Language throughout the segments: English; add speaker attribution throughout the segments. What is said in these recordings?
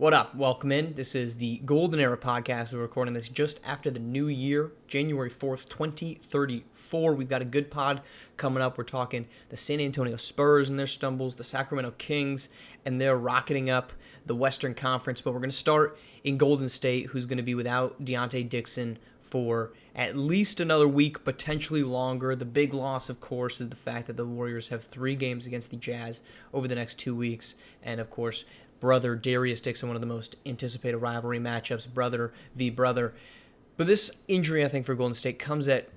Speaker 1: What up? Welcome in. This is the Golden Era podcast. We're recording this just after the new year, January 4th, 2034. We've got a good pod coming up. We're talking the San Antonio Spurs and their stumbles, the Sacramento Kings and their rocketing up the Western Conference. But we're going to start in Golden State, who's going to be without Dixon for at least another week, potentially longer. The big loss, of course, is the fact that the Warriors have 3 games against the Jazz over the next 2 weeks. And, of course, brother Darius Dixon, one of the most anticipated rivalry matchups, brother v. brother. But this injury, I think, for Golden State comes at,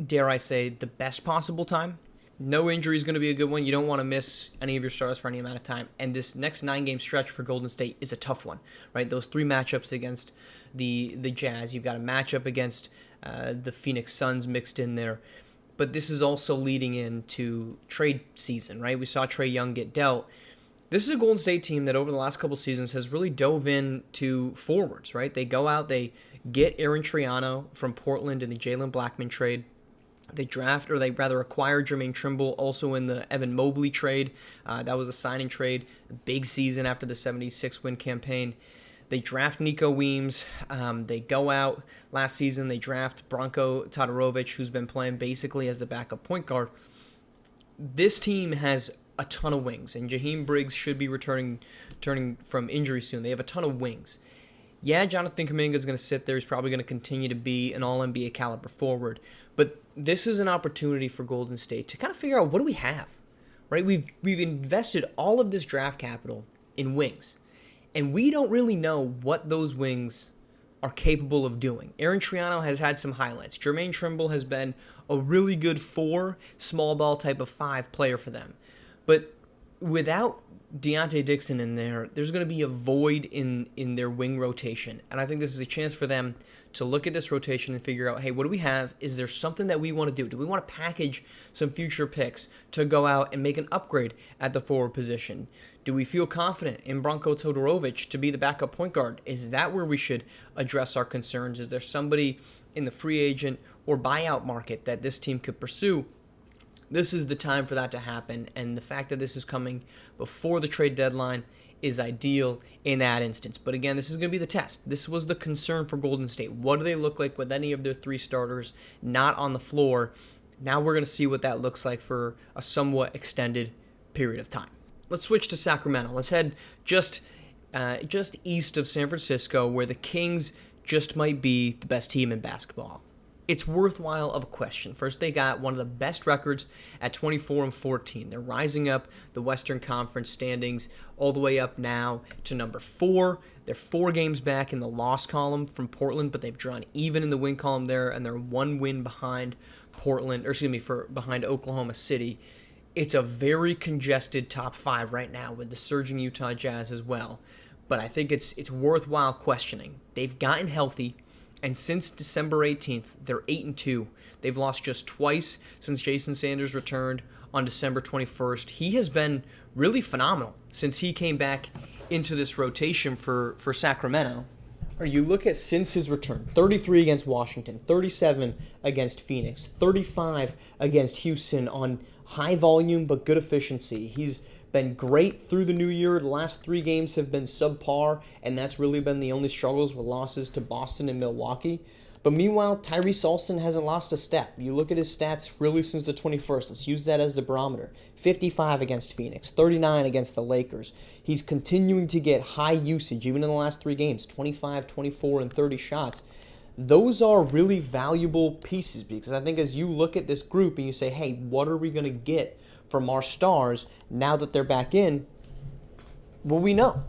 Speaker 1: dare I say, the best possible time. No injury is going to be a good one. You don't want to miss any of your stars for any amount of time. And this next 9-game stretch for Golden State is a tough one, right? Those 3 matchups against the Jazz. You've got a matchup against the Phoenix Suns mixed in there. But this is also leading into trade season, right? We saw Trae Young get dealt. This is a Golden State team that over the last couple seasons has really dove into forwards, right? They go out, they get Aaron Triano from Portland in the Jalen Blackman trade. They acquire Jermaine Trimble also in the Evan Mobley trade. That was a signing trade, a big season after the 76-win campaign. They draft Nico Weems. They go out last season. They draft Branko Todorovic, who's been playing basically as the backup point guard. This team has a ton of wings, and Jaheim Briggs should be returning from injury soon. They have a ton of wings. Yeah, Jonathan Kuminga is going to sit there. He's probably going to continue to be an all-NBA caliber forward. But this is an opportunity for Golden State to kind of figure out, what do we have, right? We've invested all of this draft capital in wings, and we don't really know what those wings are capable of doing. Aaron Triano has had some highlights. Jermaine Trimble has been a really good 4, small ball type of 5 player for them. But without Dixon in there, there's going to be a void in their wing rotation. And I think this is a chance for them to look at this rotation and figure out, hey, what do we have? Is there something that we want to do? Do we want to package some future picks to go out and make an upgrade at the forward position? Do we feel confident in Branko Todorovic to be the backup point guard? Is that where we should address our concerns? Is there somebody in the free agent or buyout market that this team could pursue? This is the time for that to happen, and the fact that this is coming before the trade deadline is ideal in that instance. But again, this is going to be the test. This was the concern for Golden State. What do they look like with any of their 3 starters not on the floor? Now we're going to see what that looks like for a somewhat extended period of time. Let's switch to Sacramento. Let's head just east of San Francisco, where the Kings just might be the best team in basketball. It's worthwhile of a question. First, they got one of the best records at 24-14. They're rising up the Western Conference standings all the way up now to number 4. They're 4 games back in the loss column from Portland, but they've drawn even in the win column there, and they're 1 win behind behind Oklahoma City. It's a very congested top 5 right now with the surging Utah Jazz as well. But I think it's worthwhile questioning. They've gotten healthy. And since December 18th, they're 8-2. They've lost just twice since Jason Sanders returned on December 21st. He has been really phenomenal since he came back into this rotation for Sacramento. Or you look at since his return, 33 against Washington, 37 against Phoenix, 35 against Houston on high volume but good efficiency. He's been great through the new year. The last 3 games have been subpar, and that's really been the only struggles with losses to Boston and Milwaukee. But meanwhile, Tyrese Olsen hasn't lost a step. You look at his stats really since the 21st. Let's use that as the barometer. 55 against Phoenix, 39 against the Lakers. He's continuing to get high usage, even in the last 3 games, 25, 24, and 30 shots. Those are really valuable pieces because I think as you look at this group and you say, hey, what are we going to get from our stars now that they're back in? Well, we know.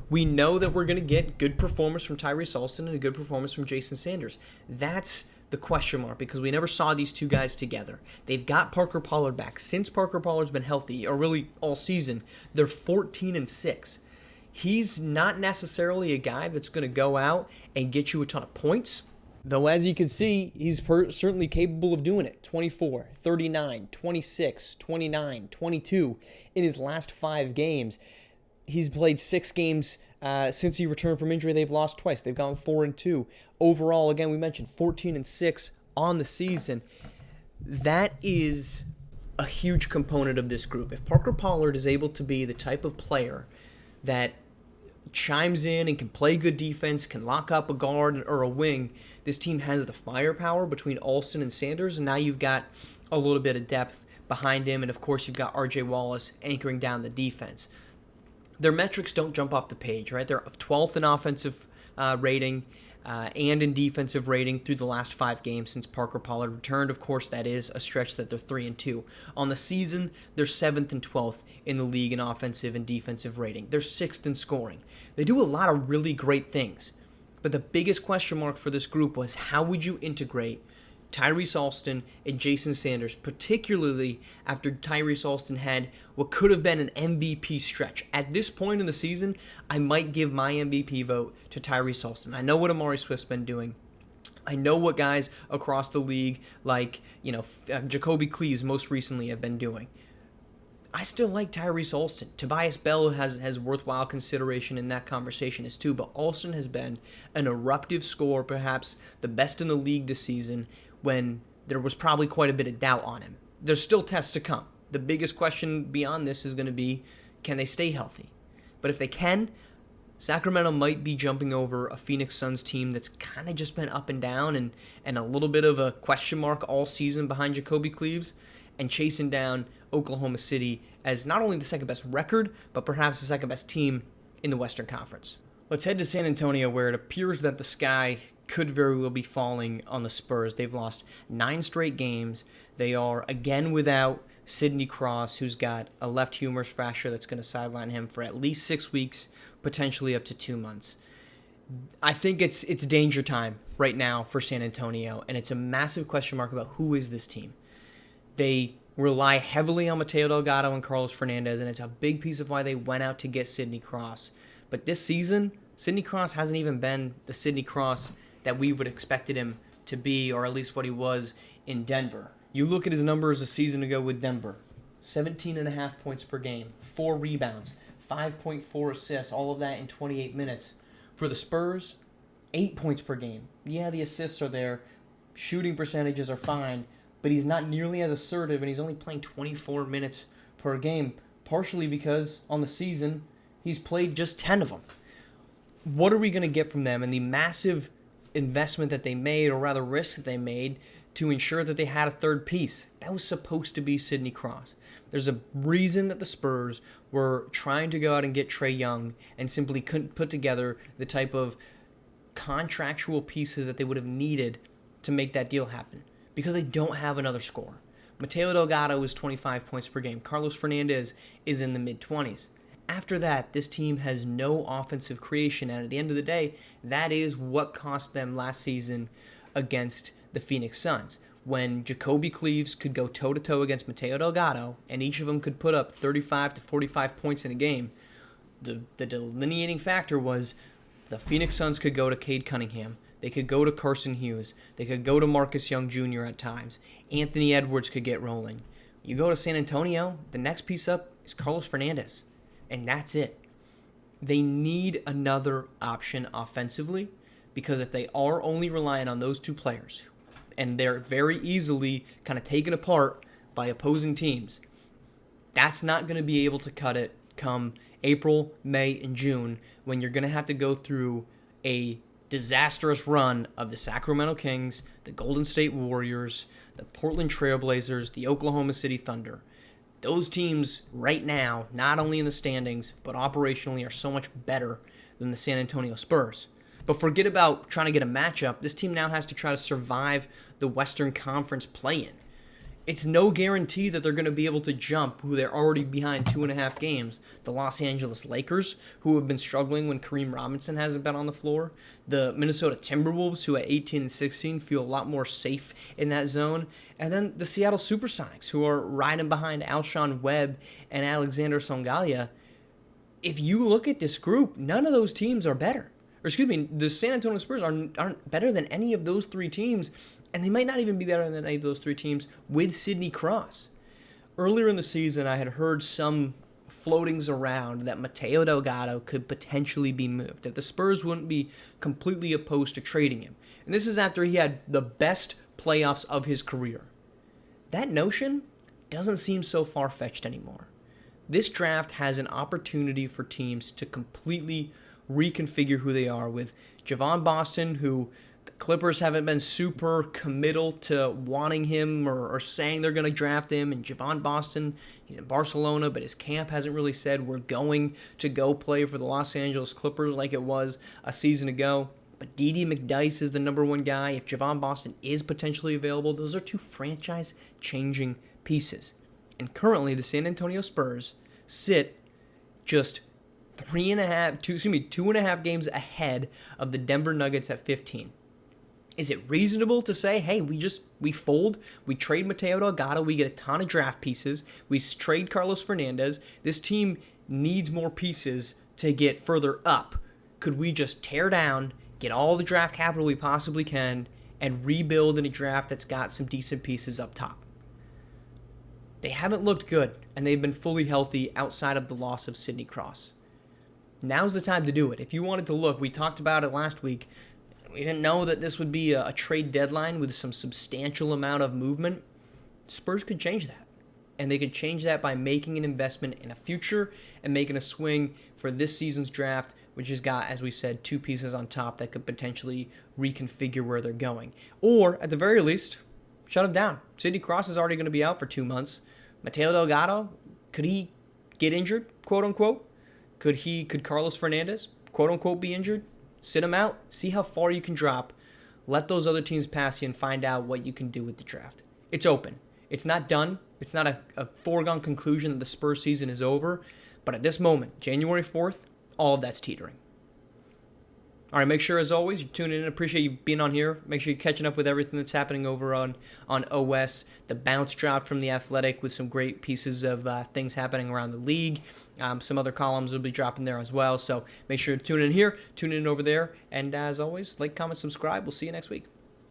Speaker 1: We know that we're going to get good performance from Tyrese Olsen and a good performance from Jason Sanders. That's the question mark because we never saw these 2 guys together. They've got Parker Pollard back. Since Parker Pollard's been healthy, or really all season, they're 14-6. He's not necessarily a guy that's going to go out and get you a ton of points. Though, as you can see, he's certainly capable of doing it. 24, 39, 26, 29, 22 in his last 5 games. He's played 6 games since he returned from injury. They've lost twice. They've gone 4-2. Overall, again, we mentioned 14-6 on the season. That is a huge component of this group. If Parker Pollard is able to be the type of player that chimes in and can play good defense, can lock up a guard or a wing, this team has the firepower between Alston and Sanders, and now you've got a little bit of depth behind him, and of course you've got R.J. Wallace anchoring down the defense. Their metrics don't jump off the page, right? They're 12th in offensive rating and in defensive rating through the last 5 games since Parker Pollard returned. Of course, that is a stretch that they're 3-2. On the season, they're 7th and 12th in the league in offensive and defensive rating. They're 6th in scoring. They do a lot of really great things. But the biggest question mark for this group was, how would you integrate Tyrese Alston and Jason Sanders, particularly after Tyrese Alston had what could have been an MVP stretch. At this point in the season, I might give my MVP vote to Tyrese Alston. I know what Amari Swift's been doing. I know what guys across the league, like Jacoby Cleaves most recently, have been doing. I still like Tyrese Alston. Tobias Bell has worthwhile consideration in that conversation as too, but Alston has been an eruptive scorer, perhaps the best in the league this season, when there was probably quite a bit of doubt on him. There's still tests to come. The biggest question beyond this is going to be, can they stay healthy? But if they can, Sacramento might be jumping over a Phoenix Suns team that's kind of just been up and down and a little bit of a question mark all season behind Jacoby Cleaves, and chasing down Oklahoma City as not only the second best record, but perhaps the second best team in the Western Conference. Let's head to San Antonio, where it appears that the sky could very well be falling on the Spurs. They've lost 9 straight games. They are again without Sidney Cross, who's got a left humerus fracture that's going to sideline him for at least 6 weeks, potentially up to 2 months. I think it's danger time right now for San Antonio, and it's a massive question mark about who is this team. They rely heavily on Mateo Delgado and Carlos Fernandez, and it's a big piece of why they went out to get Sidney Cross. But this season, Sidney Cross hasn't even been the Sidney Cross that we would expected him to be, or at least what he was in Denver. You look at his numbers a season ago with Denver: 17.5 points per game, 4 rebounds, 5.4 assists, all of that in 28 minutes. For the Spurs, 8 points per game. Yeah, the assists are there, shooting percentages are fine, but he's not nearly as assertive, and he's only playing 24 minutes per game, partially because on the season, he's played just 10 of them. What are we going to get from them, and the massive investment that they made, or rather risk that they made, to ensure that they had a third piece? That was supposed to be Sidney Cross. There's a reason that the Spurs were trying to go out and get Trae Young and simply couldn't put together the type of contractual pieces that they would have needed to make that deal happen, because they don't have another scorer. Mateo Delgado is 25 points per game. Carlos Fernandez is in the mid-20s. After that, this team has no offensive creation, and at the end of the day, that is what cost them last season against the Phoenix Suns, when Jacoby Cleaves could go toe-to-toe against Mateo Delgado, and each of them could put up 35 to 45 points in a game. The delineating factor was the Phoenix Suns could go to Cade Cunningham, they could go to Carson Hughes, they could go to Marcus Young Jr. at times, Anthony Edwards could get rolling. You go to San Antonio, the next piece up is Carlos Fernandez, and that's it. They need another option offensively, because if they are only relying on those two players, and they're very easily kind of taken apart by opposing teams, that's not going to be able to cut it come April, May, and June, when you're going to have to go through a disastrous run of the Sacramento Kings, the Golden State Warriors, the Portland Trail Blazers, the Oklahoma City Thunder. Those teams right now, not only in the standings, but operationally, are so much better than the San Antonio Spurs. But forget about trying to get a matchup. This team now has to try to survive the Western Conference play-in. It's no guarantee that they're going to be able to jump who they're already behind 2.5 games. The Los Angeles Lakers, who have been struggling when Kareem Robinson hasn't been on the floor. The Minnesota Timberwolves, who at 18 and 16 feel a lot more safe in that zone. And then the Seattle Supersonics, who are riding behind Alshon Webb and Alexander Songalia. If you look at this group, none of those teams are better. The San Antonio Spurs aren't better than any of those 3 teams, and they might not even be better than any of those 3 teams with Sidney Cross. Earlier in the season, I had heard some floatings around that Mateo Delgado could potentially be moved, that the Spurs wouldn't be completely opposed to trading him. And this is after he had the best playoffs of his career. That notion doesn't seem so far-fetched anymore. This draft has an opportunity for teams to completely reconfigure who they are with Javon Boston, who the Clippers haven't been super committal to wanting him or saying they're going to draft him. And Javon Boston, he's in Barcelona, but his camp hasn't really said we're going to go play for the Los Angeles Clippers like it was a season ago. But D.D. McDice is the number one guy. If Javon Boston is potentially available, those are two franchise-changing pieces. And currently, the San Antonio Spurs sit just 2.5 games ahead of the Denver Nuggets at 15. Is it reasonable to say, hey, we fold, we trade Mateo Delgado, we get a ton of draft pieces, we trade Carlos Fernandez, this team needs more pieces to get further up. Could we just tear down, get all the draft capital we possibly can, and rebuild in a draft that's got some decent pieces up top? They haven't looked good, and they've been fully healthy outside of the loss of Sidney Cross. Now's the time to do it. If you wanted to look, we talked about it last week. We didn't know that this would be a trade deadline with some substantial amount of movement. Spurs could change that. And they could change that by making an investment in a future and making a swing for this season's draft, which has got, as we said, two pieces on top that could potentially reconfigure where they're going. Or, at the very least, shut them down. Sidney Cross is already going to be out for 2 months. Mateo Delgado, could he get injured, quote unquote? Could Carlos Fernandez, quote unquote, be injured? Sit him out, see how far you can drop, let those other teams pass you and find out what you can do with the draft. It's open. It's not done. It's not a foregone conclusion that the Spurs season is over. But at this moment, January 4th, all of that's teetering. All right, make sure, as always, you're tuning in. Appreciate you being on here. Make sure you're catching up with everything that's happening over on OS. The bounce dropped from The Athletic with some great pieces of things happening around the league. Some other columns will be dropping there as well. So make sure to tune in here, tune in over there. And as always, like, comment, subscribe. We'll see you next week.